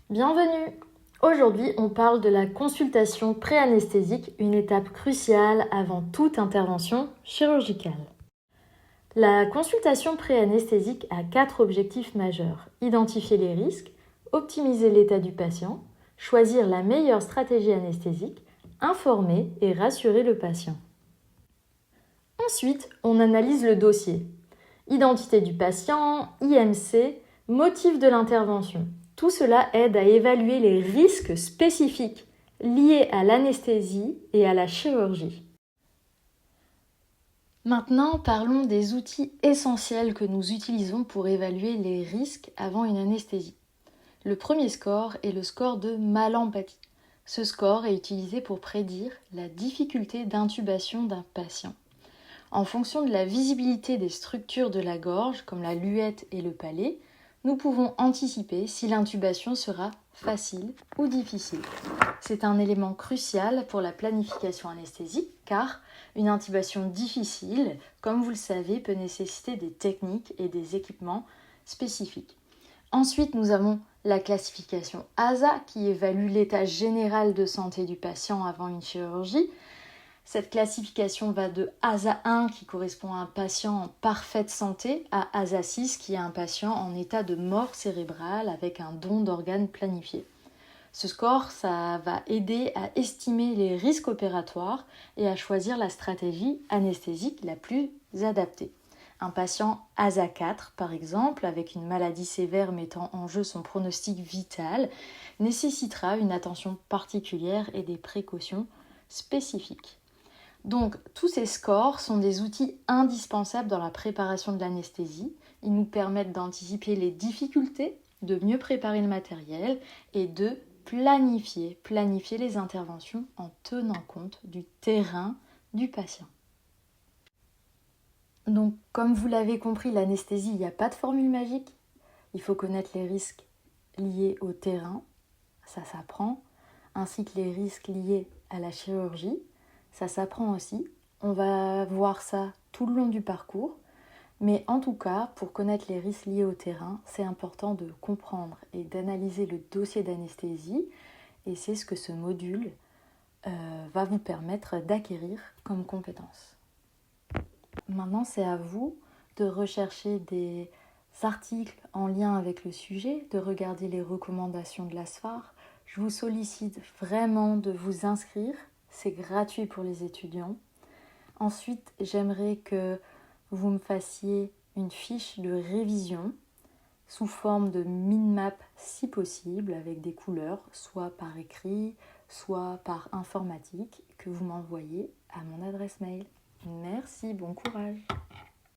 Bienvenue! Aujourd'hui, on parle de la consultation pré-anesthésique, une étape cruciale avant toute intervention chirurgicale. La consultation pré-anesthésique a 4 objectifs majeurs. Identifier les risques, optimiser l'état du patient, choisir la meilleure stratégie anesthésique, informer et rassurer le patient. Ensuite, on analyse le dossier. Identité du patient, IMC, motif de l'intervention. Tout cela aide à évaluer les risques spécifiques liés à l'anesthésie et à la chirurgie. Maintenant, parlons des outils essentiels que nous utilisons pour évaluer les risques avant une anesthésie. Le premier score est le score de Mallampati. Ce score est utilisé pour prédire la difficulté d'intubation d'un patient. En fonction de la visibilité des structures de la gorge, comme la luette et le palais, nous pouvons anticiper si l'intubation sera facile ou difficile. C'est un élément crucial pour la planification anesthésique car une intubation difficile, comme vous le savez, peut nécessiter des techniques et des équipements spécifiques. Ensuite, nous avons la classification ASA qui évalue l'état général de santé du patient avant une chirurgie. Cette classification va de ASA 1 qui correspond à un patient en parfaite santé à ASA 6 qui est un patient en état de mort cérébrale avec un don d'organes planifié. Ce score, ça va aider à estimer les risques opératoires et à choisir la stratégie anesthésique la plus adaptée. Un patient ASA 4, par exemple, avec une maladie sévère mettant en jeu son pronostic vital, nécessitera une attention particulière et des précautions spécifiques. Donc, tous ces scores sont des outils indispensables dans la préparation de l'anesthésie. Ils nous permettent d'anticiper les difficultés, de mieux préparer le matériel et de planifier les interventions en tenant compte du terrain du patient. Donc, comme vous l'avez compris, l'anesthésie, il n'y a pas de formule magique. Il faut connaître les risques liés au terrain, ça s'apprend, ainsi que les risques liés à la chirurgie. Ça s'apprend aussi, on va voir ça tout le long du parcours, mais en tout cas, pour connaître les risques liés au terrain, c'est important de comprendre et d'analyser le dossier d'anesthésie, et c'est ce que ce module va vous permettre d'acquérir comme compétence. Maintenant, c'est à vous de rechercher des articles en lien avec le sujet, de regarder les recommandations de la SFAR. Je vous sollicite vraiment de vous inscrire. C'est gratuit pour les étudiants. Ensuite, j'aimerais que vous me fassiez une fiche de révision sous forme de min-map si possible, avec des couleurs, soit par écrit, soit par informatique, que vous m'envoyez à mon adresse mail. Merci, bon courage.